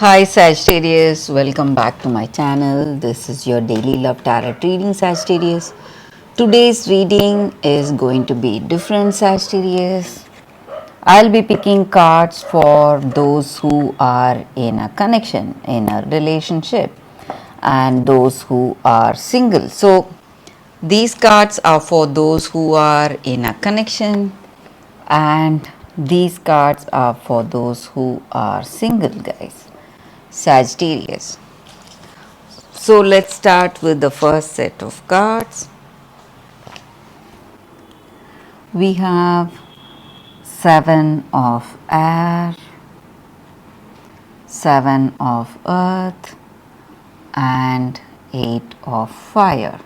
Hi Sagittarius, welcome back to my channel. This is your daily love tarot reading, Sagittarius. Today's reading is going to be different, Sagittarius. I'll be picking cards for those who are in a connection, in a relationship, and those who are single. So, these cards are for those who are in a connection, and these cards are for those who are single, guys. Sagittarius. So let's start with the first set of cards. We have Seven of Air, Seven of Earth, and Eight of Fire.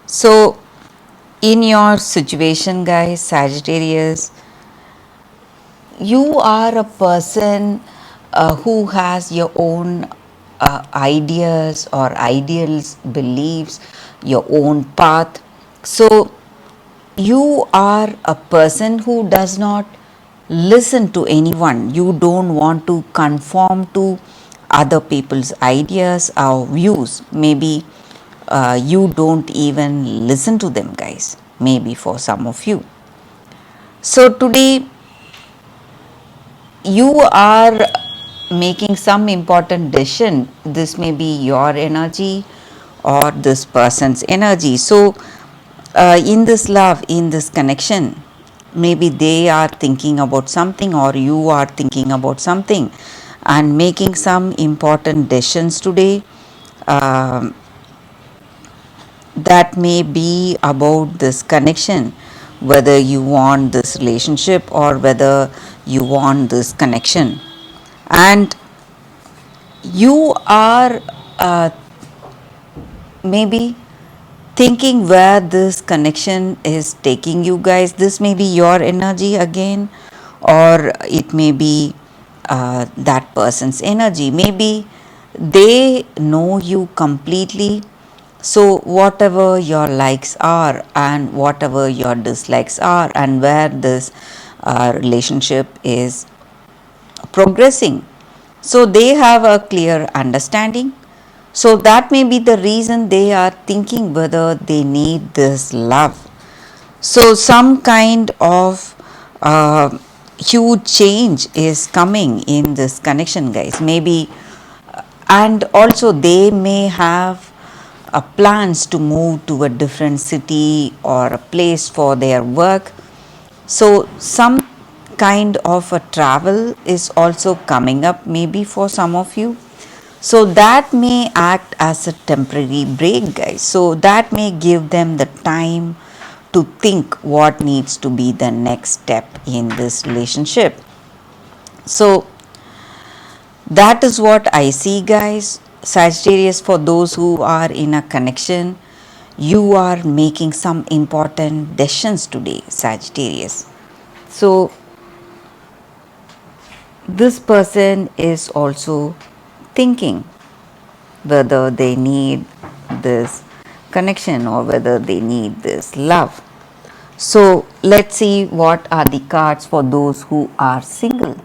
So, in your situation, guys, Sagittarius, you are a person who has your own ideas or ideals, beliefs, your own path. So, you are a person who does not listen to anyone. You don't want to conform to other people's ideas or views. Maybe you don't even listen to them, guys. Maybe for some of you. So, today you are making some important decision. This may be your energy or this person's energy. So in this love, in this connection, maybe they are thinking about something or you are thinking about something and making some important decisions today. That may be about this connection, whether you want this relationship or whether you want this connection. And you are maybe thinking where this connection is taking you, guys. This may be your energy again, or it may be that person's energy. Maybe they know you completely. So, whatever your likes are and whatever your dislikes are, and where this relationship is progressing, so they have a clear understanding. So that may be the reason they are thinking whether they need this love. So some kind of huge change is coming in this connection, guys. Maybe, and also they may have plans to move to a different city or a place for their work. So some kind of a travel is also coming up, maybe for some of you. So that may act as a temporary break, guys. So that may give them the time to think what needs to be the next step in this relationship. So that is what I see, guys. Sagittarius, for those who are in a connection, you are making some important decisions today, Sagittarius. So this person is also thinking whether they need this connection or whether they need this love. So let's see what are the cards for those who are single.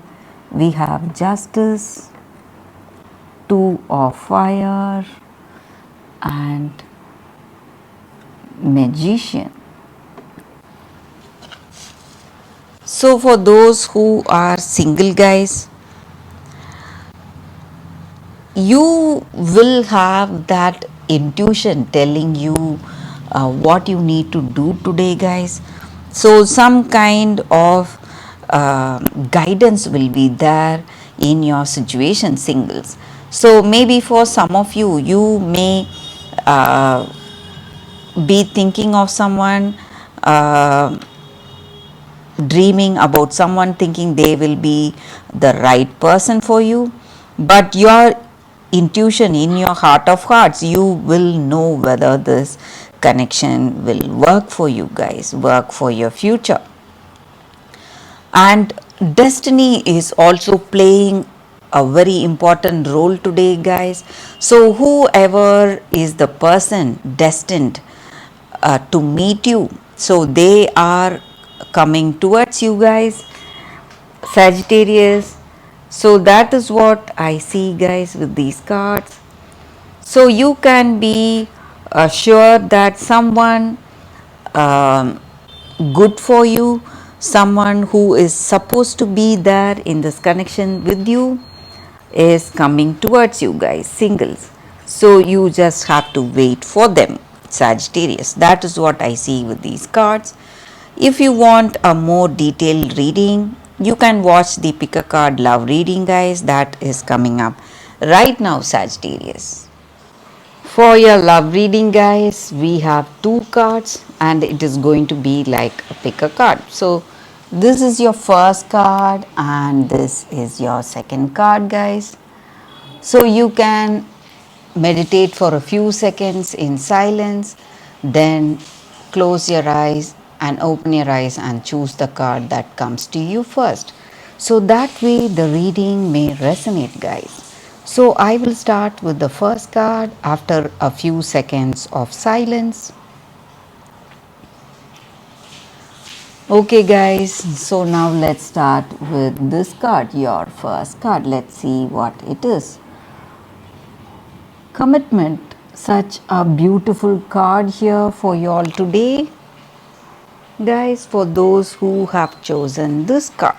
We have Justice, Two of Fire, and Magician. So for those who are single, guys, you will have that intuition telling you what you need to do today, guys. So some kind of guidance will be there in your situation, singles. So maybe for some of you, you may uh, be thinking of someone, dreaming about someone, thinking they will be the right person for you. But your intuition, in your heart of hearts, you will know whether this connection will work for you, guys, work for your future. And destiny is also playing a very important role today, guys. So whoever is the person destined to meet you, so they are coming towards you guys, Sagittarius. So that is what I see, guys, with these cards. So you can be sure that someone um, good for you, someone who is supposed to be there in this connection with you, is coming towards you guys, singles. So you just have to wait for them, Sagittarius. That is what I see with these cards. If you want a more detailed reading, you can watch the pick a card love reading, guys, that is coming up right now, Sagittarius. For your love reading, guys, we have two cards and it is going to be like a pick a card. So this is your first card and this is your second card, guys. So you can meditate for a few seconds in silence, then close your eyes and open your eyes and choose the card that comes to you first. So that way the reading may resonate, guys. So I will start with the first card after a few seconds of silence. Okay guys, so now let's start with this card, your first card. Let's see what it is. Commitment, such a beautiful card here for you all today, guys, for those who have chosen this card.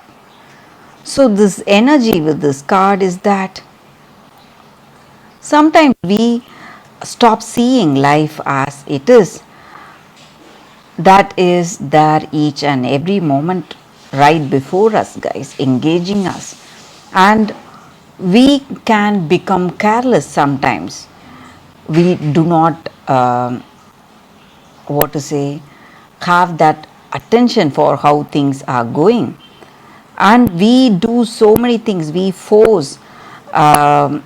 So this energy with this card is that sometimes we stop seeing life as it is, that is there each and every moment right before us, guys, engaging us, and we can become careless sometimes. We do not what to say, have that attention for how things are going, and we do so many things. We force um,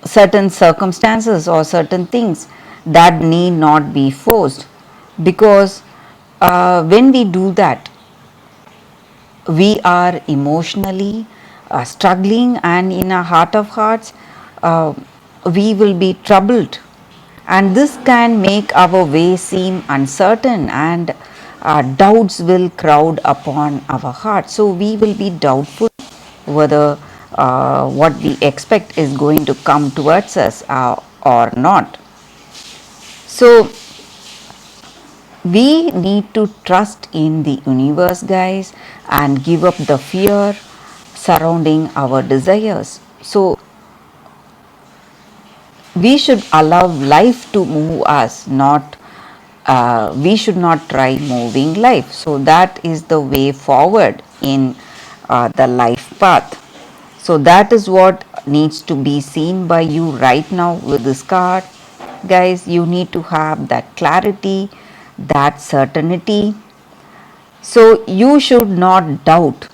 certain circumstances or certain things that need not be forced, because when we do that, we are emotionally struggling, and in our heart of hearts we will be troubled, and this can make our way seem uncertain, and doubts will crowd upon our heart. So we will be doubtful whether what we expect is going to come towards us or not. So we need to trust in the universe, guys, and give up the fear surrounding our desires. So we should allow life to move us, not we should not try moving life. So that is the way forward in the life path. So that is what needs to be seen by you right now with this card, guys. You need to have that clarity, that certainty. So you should not doubt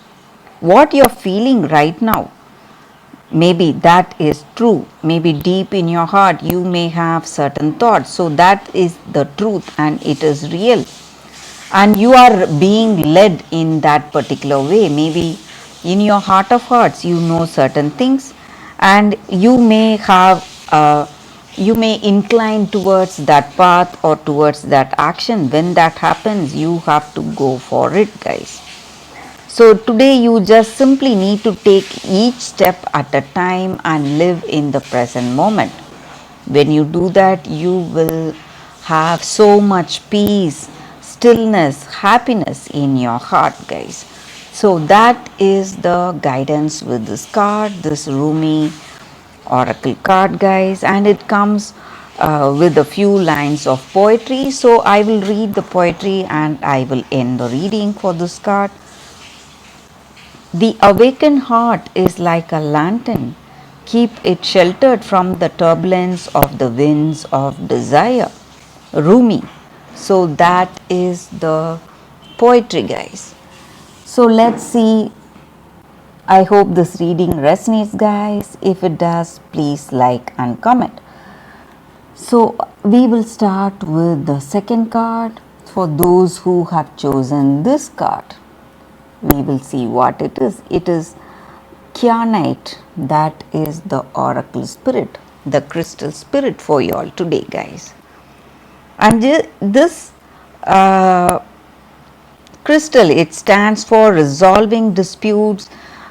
what you're feeling right now. Maybe that is true. Maybe deep in your heart you may have certain thoughts. So that is the truth and it is real. And you are being led in that particular way. Maybe in your heart of hearts you know certain things, and you may have you may incline towards that path or towards that action. When that happens, you have to go for it, guys. So today you just simply need to take each step at a time and live in the present moment. When you do that, you will have so much peace, stillness, happiness in your heart, guys. So that is the guidance with this card, this Rumi oracle card, guys, and it comes with a few lines of poetry. So I will read the poetry and I will end the reading for this card. The awakened heart is like a lantern. Keep it sheltered from the turbulence of the winds of desire. Rumi. So that is the poetry, guys. So let's see. I hope this reading resonates, guys. If it does, please like and comment. So we will start with the second card for those who have chosen this card. We will see what it is. It is Kyanite. That is the oracle spirit, the crystal spirit for you all today, guys. And this crystal, it stands for resolving disputes,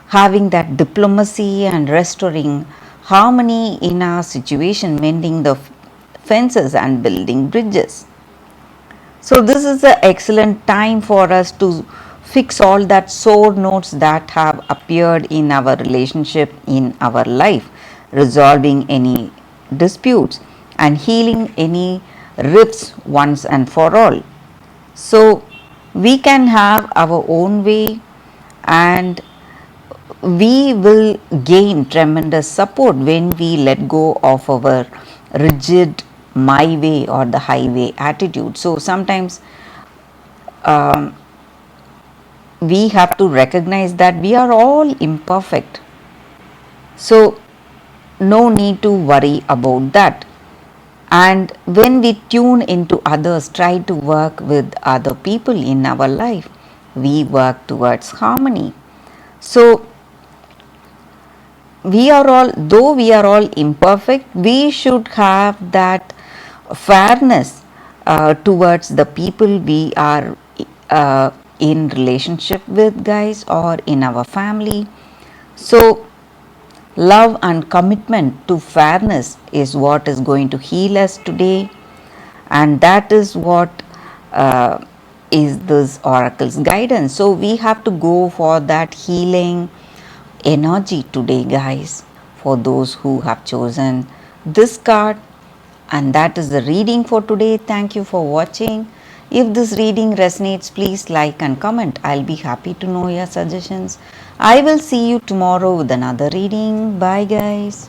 having that diplomacy and restoring harmony in our situation, mending the fences and building bridges. So this is an excellent time for us to fix all that sore notes that have appeared in our relationship, in our life, resolving any disputes and healing any rifts once and for all. So we can have our own way, and we will gain tremendous support when we let go of our rigid my way or the highway attitude. So sometimes we have to recognize that we are all imperfect. So no need to worry about that. And when we tune into others, try to work with other people in our life, we work towards harmony. So we are all, though we are all imperfect, we should have that fairness towards the people we are in relationship with, guys, or in our family. So love and commitment to fairness is what is going to heal us today, and that is what is this oracle's guidance. So we have to go for that healing energy today, guys, for those who have chosen this card. And that is the reading for today. Thank you for watching. If this reading resonates, please like and comment. I'll be happy to know your suggestions. I will see you tomorrow with another reading. Bye, guys.